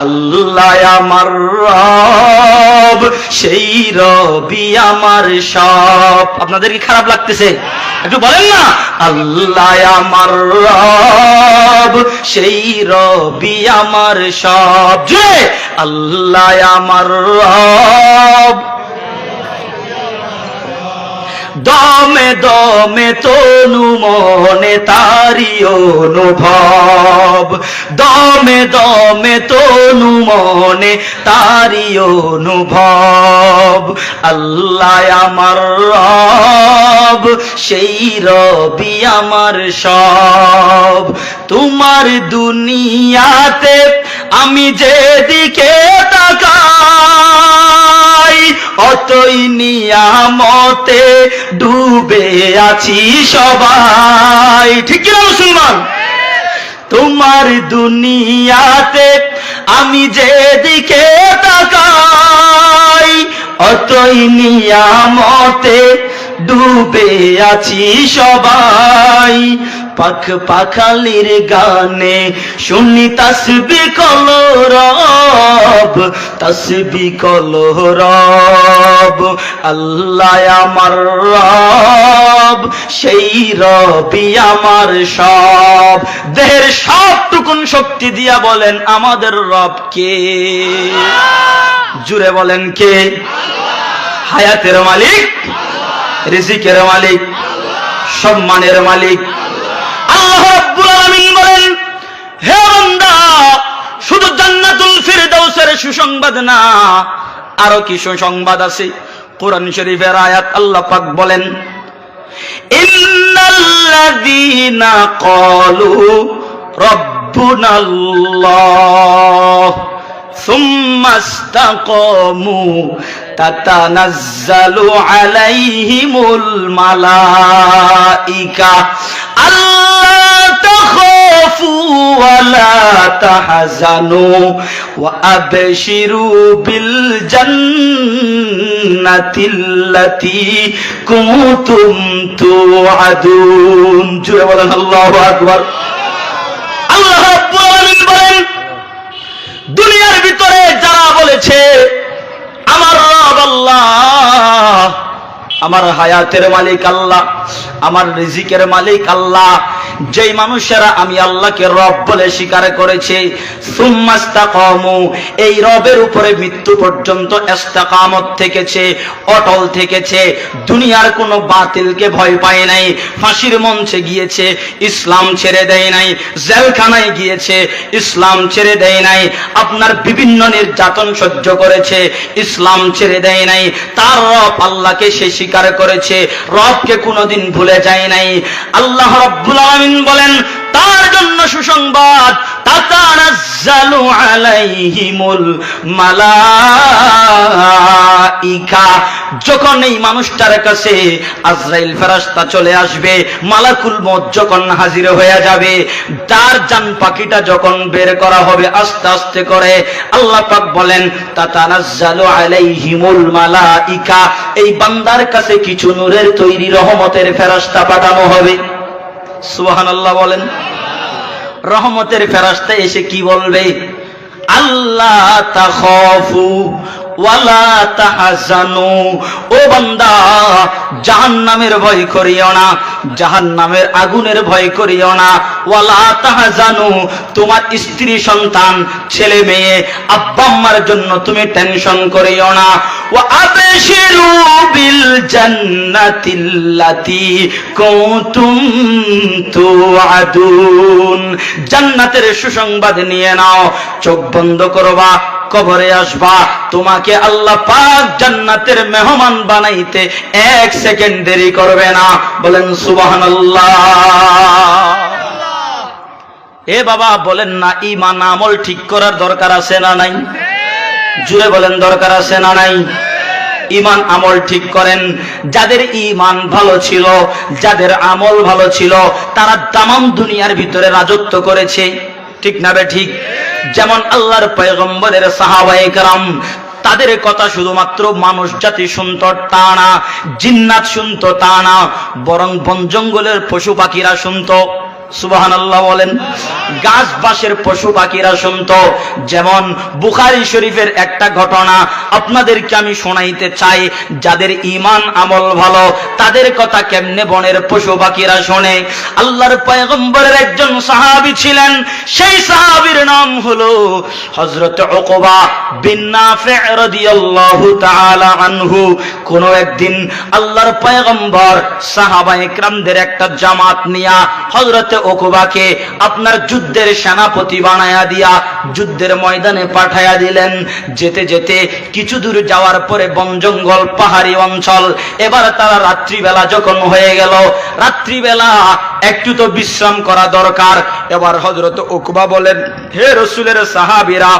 আল্লাহ আমার রব, সেই রবি আমার সব। আপনাদের কি খারাপ লাগতেছে? একটু বলেন না, আল্লাহ আমার রব, সেই রবি আমার সব। যে আল্লাহ আমার রব, দমে দমে তনু মনে তারি অনুভব, দমে দমে তনু মনে তারি অনুভব। আল্লাহ আমার রব, সেই রবি আমার সব। তোমার দুনিয়াতে আমি যেদিকে তাকাই, অতই নিয়ামতে ডুবে আছি সবাই। ঠিক কি না মুসলমান? তোমার দুনিয়াতে আমি যেদিকে তাকাই, অতই নিয়ামতে ডুবে আছি সবাই। পাখ পাখালির গানে শুনি তাসবিহ কলো রব, তাসবিহ কলো রব। আল্লাহ আমার রব, সেই রবি আমার সব। দেহের সবটুকুন শক্তি দিয়া বলেন আমাদের রব কে? জুড়ে বলেন কে? হায়াতের মালিক, রিজিকের মালিক, সম্মানের মালিক আল্লাহ রাব্বুল আলামিন বলেন, হে বান্দা, শুধু জান্নাতুল ফিরদাউসের সুসংবাদ না, আরো কি সুসংবাদ আছে। কোরআন শরীফের আয়াত আল্লাহ পাক বলেন, ইন্নাল্লাযীনা ক্বালু রাব্বুনাল্লাহ সুম্মা ইসতাকামু তাতানাজ্জালু আলাইহিমুল মালাইকা আল্লা তাখাফু ওয়া লা তাহজানু ওয়া আবশিরু বিল জান্নাতিল্লাতী কুনতুম তুআদুন। জোরে বলেন আল্লাহু আকবার। আল্লাহ রাব্বুল আলামিন বলেন, দুনিয়ার ভিতরে যারা বলেছে আমার রব আল্লাহ, আমার হায়াতের মালিক আল্লাহ, আমার রিজিকের মালিক আল্লাহ, যেই মানুষেরা আমি আল্লাহকে রব বলে স্বীকার করেছে, সুম্মা ইসতাকামু, এই রবের উপরে মৃত্যু পর্যন্ত ইস্তেকামত থেকেছে, অটল থেকেছে, দুনিয়ার কোনো বাতিলকে ভয় পায় নাই, ফাঁসির মঞ্চে গিয়েছে, ইসলাম ছেড়ে দেয় নাই, জেলখানায় গিয়েছে, ইসলাম ছেড়ে দেয় নাই, আপনার বিভিন্ন নির্যাতন সহ্য করেছে, ইসলাম ছেড়ে দেয় নাই, তার রব আল্লাহকে সে স্বীকার করেছে, রবকে কোনোদিন ভুলে যায় নাই। আল্লাহ রাব্বুল আলামিন বলেন, তার জন্য সুসংবাদ, তাতানাজ্জালু আলাইহিমুল মালাইকা। যখন এই মানুষটার কাছে আজরাইল ফেরেশতা চলে আসবে, মালাকুল মউত যখন হাজির হয়ে যাবে, তার জান পাখিটা যখন বের করা হবে আস্তে আস্তে করে, আল্লাহ পাক বলেন, তাতানাজ্জালু আলাইহিমুল মালাইকা, এই বান্দার কাছে কিছু নূরের তৈরি রহমতের ফেরেশতা পাঠানো হবে। সুবহানাল্লাহ বলেন। রহমতের ফেরেশতা এসে কি বলবে? আল্লাহ তাখাফু ওয়ালা তাহজানু, ও বান্দা, জাহান্নামের ভয় করিও না, জাহান্নামের আগুনের ভয় করিও না, ওয়ালা তাহজানু, তোমার স্ত্রী সন্তান ছেলে মেয়ে আব্বা আম্মার জন্য তুমি টেনশন করিও না, ওয়া আবশিরু বিল জান্নাতিল্লাতী কুনতুম তুআদুন, জান্নাতের সুসংবাদ নিয়ে নাও। চোখ বন্ধ করবা, কবরে আসবা, তোমাকে আল্লাহ পাক জান্নাতের মেহমান বানাইতে এক সেকেন্ড দেরি করবে না। বলেন সুবহানাল্লাহ। এ বাবা বলেন না, ঈমান আমল ঠিক করার দরকার আছে না নাই? জুড়ে বলেন, দরকার আছে না নাই? ঈমান আমল ঠিক করেন। যাদের ঈমান ভালো ছিল, যাদের আমল ভালো ছিল, তারা তামাম দুনিয়ার ভিতরে রাজত্ব করেছে। ঠিক না বে ঠিক? যেমন আল্লাহর পয়গম্বরের সাহাবায়ে কেরাম, তাদের কথা শুধুমাত্র মানুষ জাতি শুনত তা না, জিন্নাত শুনত তা না, বরং বন জঙ্গলের পশু পাখিরা শুনত। সুবহানাল্লাহ বলেন। গাছ বাসের পশু পাখিরা শুনতো। যেমন বুখারী শরীফের একটা ঘটনা আপনাদেরকে আমি শোনাইতে চাই। যাদের ঈমান আমল ভালো তাদের কথা কেমনে বনের পশু পাখিরা শোনে। আল্লাহর পয়গম্বরের একজন সাহাবী ছিলেন, সেই সাহাবীর নাম হলো হযরত উকবা বিন নাফি রাদিয়াল্লাহু তাআলা আনহু। কোন একদিন আল্লাহর পয়গম্বর সাহাবায়ে কেরামদের একটা জামাত নিয়া হযরত উকবাকে আপনার যুদ্ধের সেনাপতি বানায়া দিয়া যুদ্ধের ময়দানে পাঠায়া দিলেন। যেতে যেতে কিছু দূর যাওয়ার পরে বন জঙ্গল পাহাড়ি অঞ্চল। এবার তারা রাত্রিবেলা যখন হয়ে গেল, রাত্রিবেলা একটু তো বিশ্রাম করা দরকার। এবার হযরত উকবা বলেন, হে রাসূলের সাহাবীরা,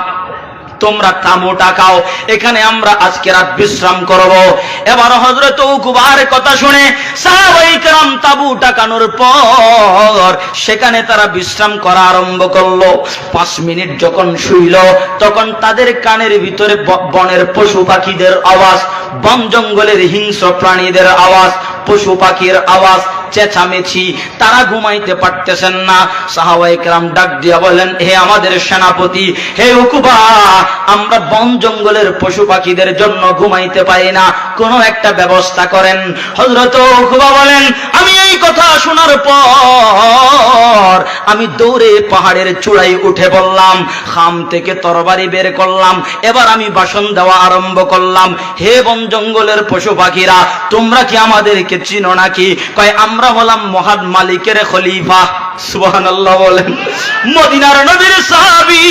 তোমরা থামো, টাকাও, এখানে আমরা আজকে রাত বিশ্রাম করব। এবার হযরত উকবার কথা শুনে সাহাবায়ে কেরাম তাবু টাকানোর পর সেখানে তারা বিশ্রাম করা আরম্ভ করলো। 5 মিনিট যখন শুইল তখন তাদের কানের ভিতরে বনের পশু পাখিদের আওয়াজ, বন জঙ্গলের হিংস্র প্রাণীদের আওয়াজ, পশু পাখির আওয়াজ, চেঁচামেচি। তারা ঘুমাইতে পারতেছেন না। সাহাবায়ে কেরাম ডাক দিয়া বলেন, হে আমাদের সেনাপতি, হে উকবা, আমরা বন জঙ্গলের পশু পাখিদের জন্য ঘুমাইতে পারি না, কোনো একটা ব্যবস্থা করেন। হযরত উকবা বলেন, আমি এই কথা শোনার পর আমি দৌড়ে পাহাড়ের চূড়ায় উঠে বললাম, খাম থেকে তরবারি বের করলাম। এবার আমি ভাষণ দেওয়া আরম্ভ করলাম, হে বন জঙ্গলের পশু পাখিরা, তোমরা কি আমাদেরকে চিনো নাকি? কয়, আমরা হলাম মহান মালিকের খলিফা। সুবহানাল্লাহ বলেন। মদিনার নবীর সাহাবী,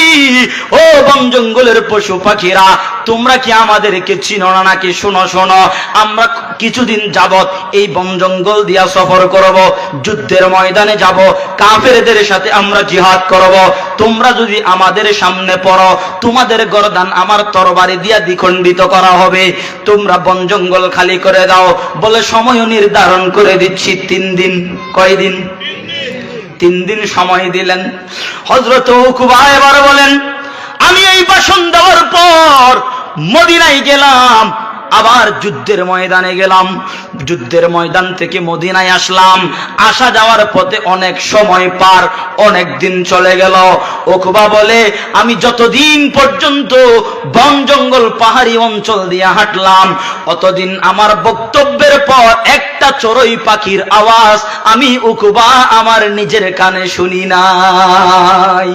ও বন জঙ্গলের পশু পাখিরা, তোমরা কি আমাদেরকে চিনো না নাকি? শোনো শোনো, আমরা কিছুদিন যাবত এই বন জঙ্গল দিয়া সফর করব, যুদ্ধের ময়দানে যাব, কাফেরদের সাথে আমরা জিহাদ করব। তোমরা যদি আমাদের সামনে পড়ো, তোমাদের গর্দান আমার তরবারি দিয়া দ্বিখণ্ডিত করা হবে। তোমরা বন জঙ্গল খালি করে দাও। বলে, সময় নির্ধারণ করে দিচ্ছি 3 দিন। কয়দিন? 3 দিন সময় দিলেন। হযরত উকবা এবার বলেন, আমি এই ভাষণ দেওয়ার পর মদিনায় গেলাম, আবার যুদ্ধের ময়দানে গেলাম, যুদ্ধের ময়দান থেকে মদিনায় আসলাম। আসা যাওয়ার পথে অনেক সময় পার, অনেক দিন চলে গেল। উকবা বলে, আমি যতদিন পর্যন্ত বন জঙ্গল পাহাড়ি অঞ্চল দিয়ে হাঁটলাম, অতদিন আমার বক্তব্যের পর একটা চড়ুই পাখির আওয়াজ আমি উকবা আমার নিজের কানে শুনি নাই।